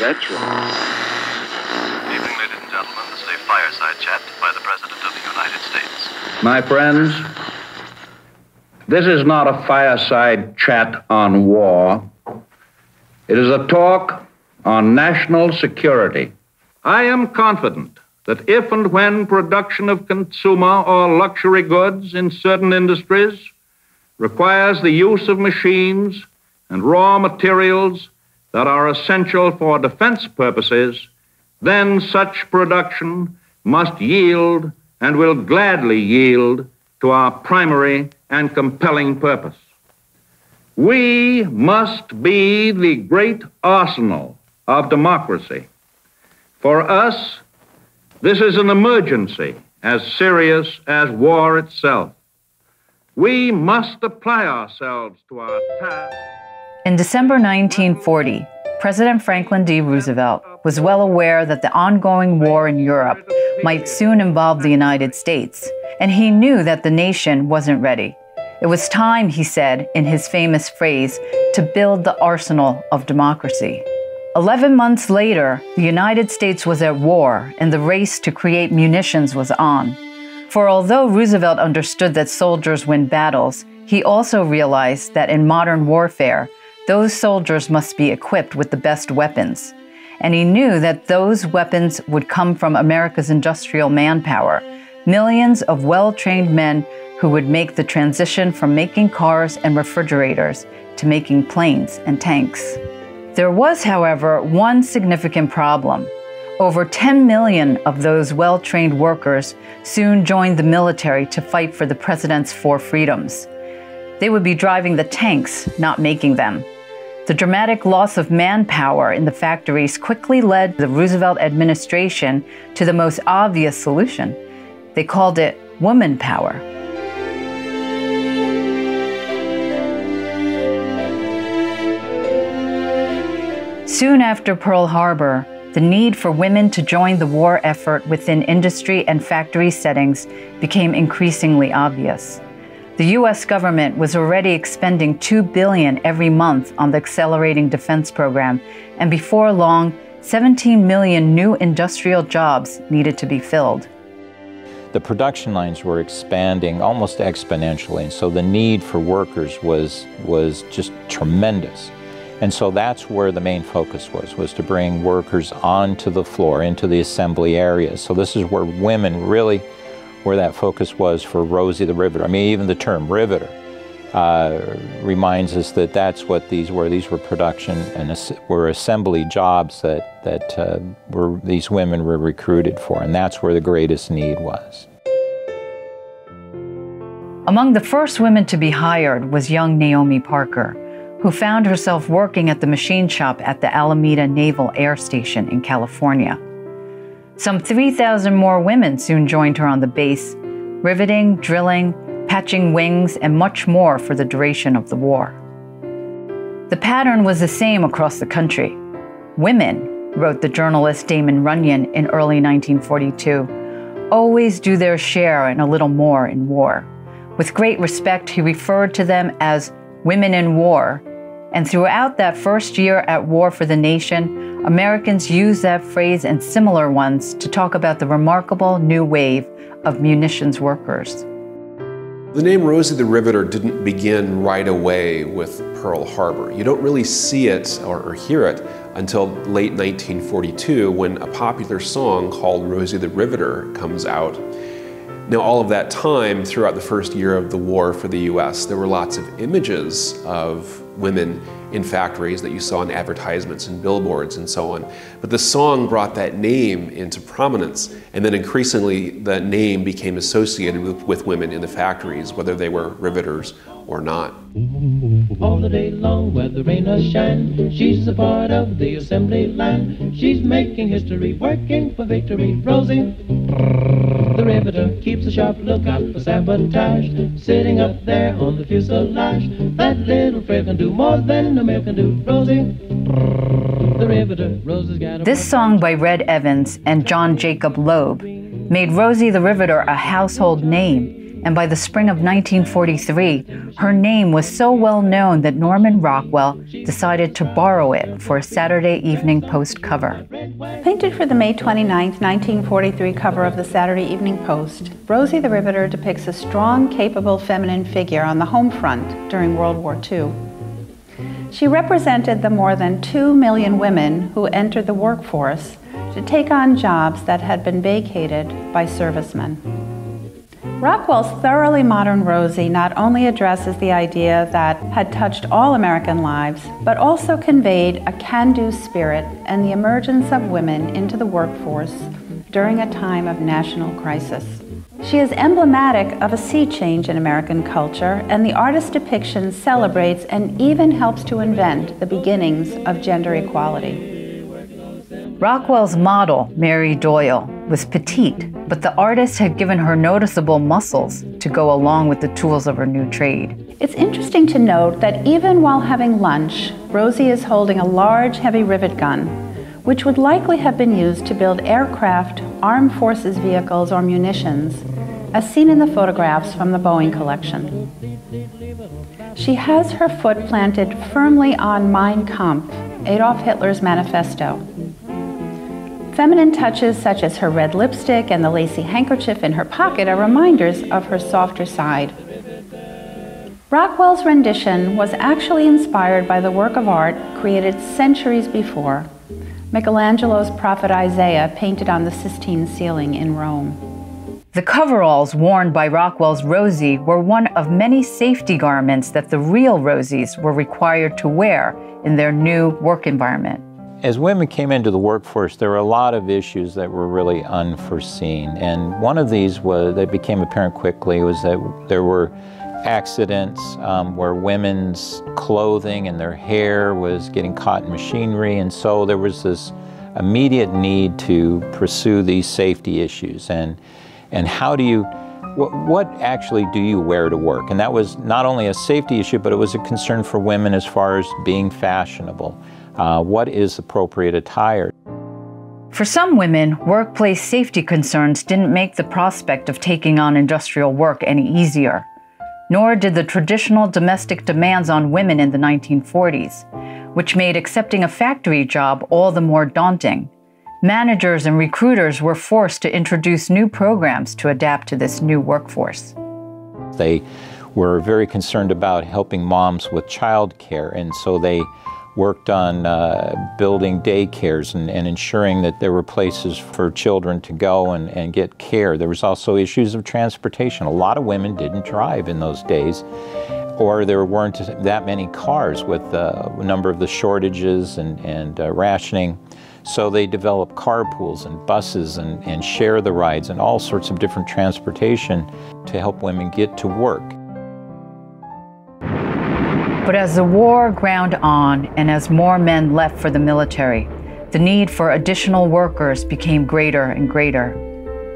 That's right. Good evening, ladies and gentlemen. This is a fireside chat by the President of the United States. My friends, this is not a fireside chat on war. It is a talk on national security. I am confident that if and when production of consumer or luxury goods in certain industries requires the use of machines and raw materials that are essential for defense purposes, then such production must yield and will gladly yield to our primary and compelling purpose. We must be the great arsenal of democracy. For us, this is an emergency as serious as war itself. We must apply ourselves to our task. In December 1940, President Franklin D. Roosevelt was well aware that the ongoing war in Europe might soon involve the United States, and he knew that the nation wasn't ready. It was time, he said in his famous phrase, to build the arsenal of democracy. 11 months later, the United States was at war, and the race to create munitions was on. For although Roosevelt understood that soldiers win battles, he also realized that in modern warfare, those soldiers must be equipped with the best weapons. And he knew that those weapons would come from America's industrial manpower, millions of well-trained men who would make the transition from making cars and refrigerators to making planes and tanks. There was, however, one significant problem. Over 10 million of those well-trained workers soon joined the military to fight for the president's 4 freedoms. They would be driving the tanks, not making them. The dramatic loss of manpower in the factories quickly led the Roosevelt administration to the most obvious solution. They called it Womanpower. Soon after Pearl Harbor, the need for women to join the war effort within industry and factory settings became increasingly obvious. The U.S. government was already expending $2 billion every month on the Accelerating Defense Program, and before long, 17 million new industrial jobs needed to be filled. The production lines were expanding almost exponentially, and so the need for workers was just tremendous. And so that's where the main focus was to bring workers onto the floor, into the assembly areas. So this is where women really, where that focus was for Rosie the Riveter. I mean, even the term riveter reminds us that that's what these were. These were production and were assembly jobs that these women were recruited for, and that's where the greatest need was. Among the first women to be hired was young Naomi Parker, who found herself working at the machine shop at the Alameda Naval Air Station in California. Some 3,000 more women soon joined her on the base, riveting, drilling, patching wings, and much more for the duration of the war. The pattern was the same across the country. Women, wrote the journalist Damon Runyon in early 1942, always do their share and a little more in war. With great respect, he referred to them as women in war, and throughout that first year at war for the nation, Americans used that phrase and similar ones to talk about the remarkable new wave of munitions workers. The name Rosie the Riveter didn't begin right away with Pearl Harbor. You don't really see it or hear it until late 1942 when a popular song called Rosie the Riveter comes out. Now, all of that time, throughout the first year of the war for the US, there were lots of images of women in factories that you saw in advertisements and billboards and so on. But the song brought that name into prominence, and then increasingly the name became associated with women in the factories, whether they were riveters or not. All the day long, whether rain or shine, she's a part of the assembly line. She's making history, working for victory. Rosie the Riveter keeps a sharp lookout for sabotage, sitting up there on the fuselage. That little frail can do more than a male can do. Rosie the Riveter, Rosie's got a... This song by Red Evans and John Jacob Loeb made Rosie the Riveter a household name, and by the spring of 1943, her name was so well known that Norman Rockwell decided to borrow it for a Saturday Evening Post cover. Painted for the May 29, 1943 cover of the Saturday Evening Post, Rosie the Riveter depicts a strong, capable feminine figure on the home front during World War II. She represented the more than 2 million women who entered the workforce to take on jobs that had been vacated by servicemen. Rockwell's thoroughly modern Rosie not only addresses the idea that had touched all American lives, but also conveyed a can-do spirit and the emergence of women into the workforce during a time of national crisis. She is emblematic of a sea change in American culture, and the artist's depiction celebrates and even helps to invent the beginnings of gender equality. Rockwell's model, Mary Doyle, was petite, but the artist had given her noticeable muscles to go along with the tools of her new trade. It's interesting to note that even while having lunch, Rosie is holding a large, heavy rivet gun, which would likely have been used to build aircraft, armed forces vehicles, or munitions, as seen in the photographs from the Boeing collection. She has her foot planted firmly on Mein Kampf, Adolf Hitler's manifesto. Feminine touches such as her red lipstick and the lacy handkerchief in her pocket are reminders of her softer side. Rockwell's rendition was actually inspired by the work of art created centuries before, Michelangelo's Prophet Isaiah painted on the Sistine ceiling in Rome. The coveralls worn by Rockwell's Rosie were one of many safety garments that the real Rosies were required to wear in their new work environment. As women came into the workforce, there were a lot of issues that were really unforeseen. And one of these that became apparent quickly was that there were accidents where women's clothing and their hair was getting caught in machinery. And so there was this immediate need to pursue these safety issues. And how do you, what actually do you wear to work? And that was not only a safety issue, but it was a concern for women as far as being fashionable. What is appropriate attire? For some women, workplace safety concerns didn't make the prospect of taking on industrial work any easier, nor did the traditional domestic demands on women in the 1940s, which made accepting a factory job all the more daunting. Managers and recruiters were forced to introduce new programs to adapt to this new workforce. They were very concerned about helping moms with child care, and so they worked on building daycares and ensuring that there were places for children to go and get care. There was also issues of transportation. A lot of women didn't drive in those days, or there weren't that many cars with a number of the shortages and rationing. So they developed carpools and buses and share the rides and all sorts of different transportation to help women get to work. But as the war ground on and as more men left for the military, the need for additional workers became greater and greater.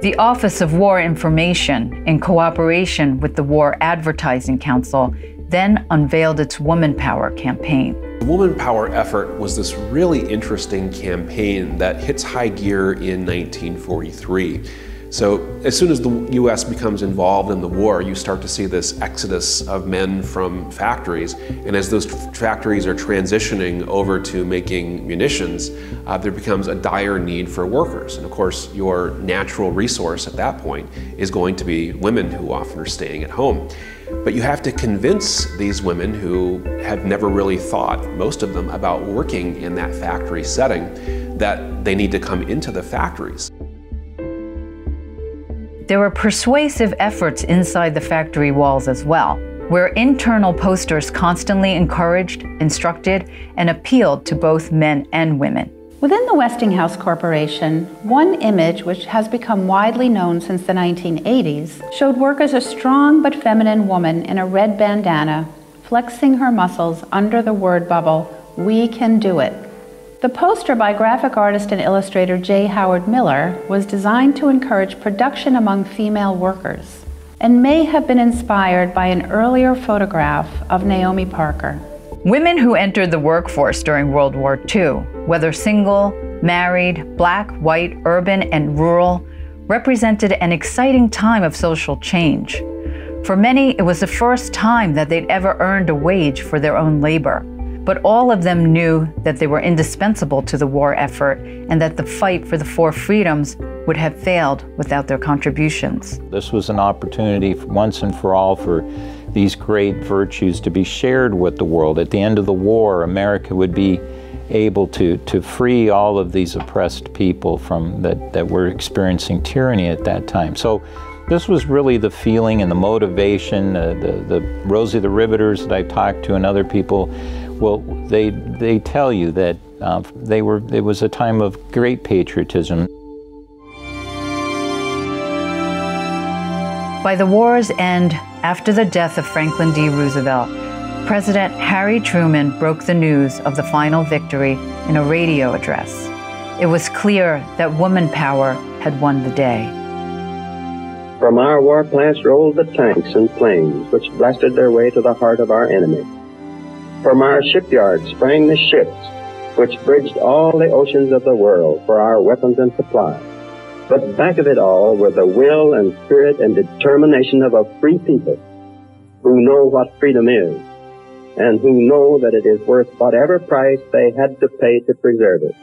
The Office of War Information, in cooperation with the War Advertising Council, then unveiled its Womanpower campaign. The Womanpower effort was this really interesting campaign that hits high gear in 1943. So as soon as the U.S. becomes involved in the war, you start to see this exodus of men from factories. And as those factories are transitioning over to making munitions, there becomes a dire need for workers. And of course, your natural resource at that point is going to be women, who often are staying at home. But you have to convince these women who have never really thought, most of them, about working in that factory setting, that they need to come into the factories. There were persuasive efforts inside the factory walls as well, where internal posters constantly encouraged, instructed, and appealed to both men and women. Within the Westinghouse Corporation, one image which has become widely known since the 1980s showed work as a strong but feminine woman in a red bandana, flexing her muscles under the word bubble, "We can do it." The poster by graphic artist and illustrator J. Howard Miller was designed to encourage production among female workers and may have been inspired by an earlier photograph of Naomi Parker. Women who entered the workforce during World War II, whether single, married, black, white, urban, and rural, represented an exciting time of social change. For many, it was the first time that they'd ever earned a wage for their own labor. But all of them knew that they were indispensable to the war effort and that the fight for the four freedoms would have failed without their contributions. This was an opportunity once and for all for these great virtues to be shared with the world. At the end of the war, America would be able to free all of these oppressed people from that were experiencing tyranny at that time. So this was really the feeling and the motivation. The Rosie the Riveters that I've talked to and other people, well, they tell you that it was a time of great patriotism. By the war's end, after the death of Franklin D. Roosevelt, President Harry Truman broke the news of the final victory in a radio address. It was clear that Womanpower had won the day. From our war plants rolled the tanks and planes which blasted their way to the heart of our enemy. From our shipyards sprang the ships which bridged all the oceans of the world for our weapons and supplies. But back of it all were the will and spirit and determination of a free people who know what freedom is and who know that it is worth whatever price they had to pay to preserve it.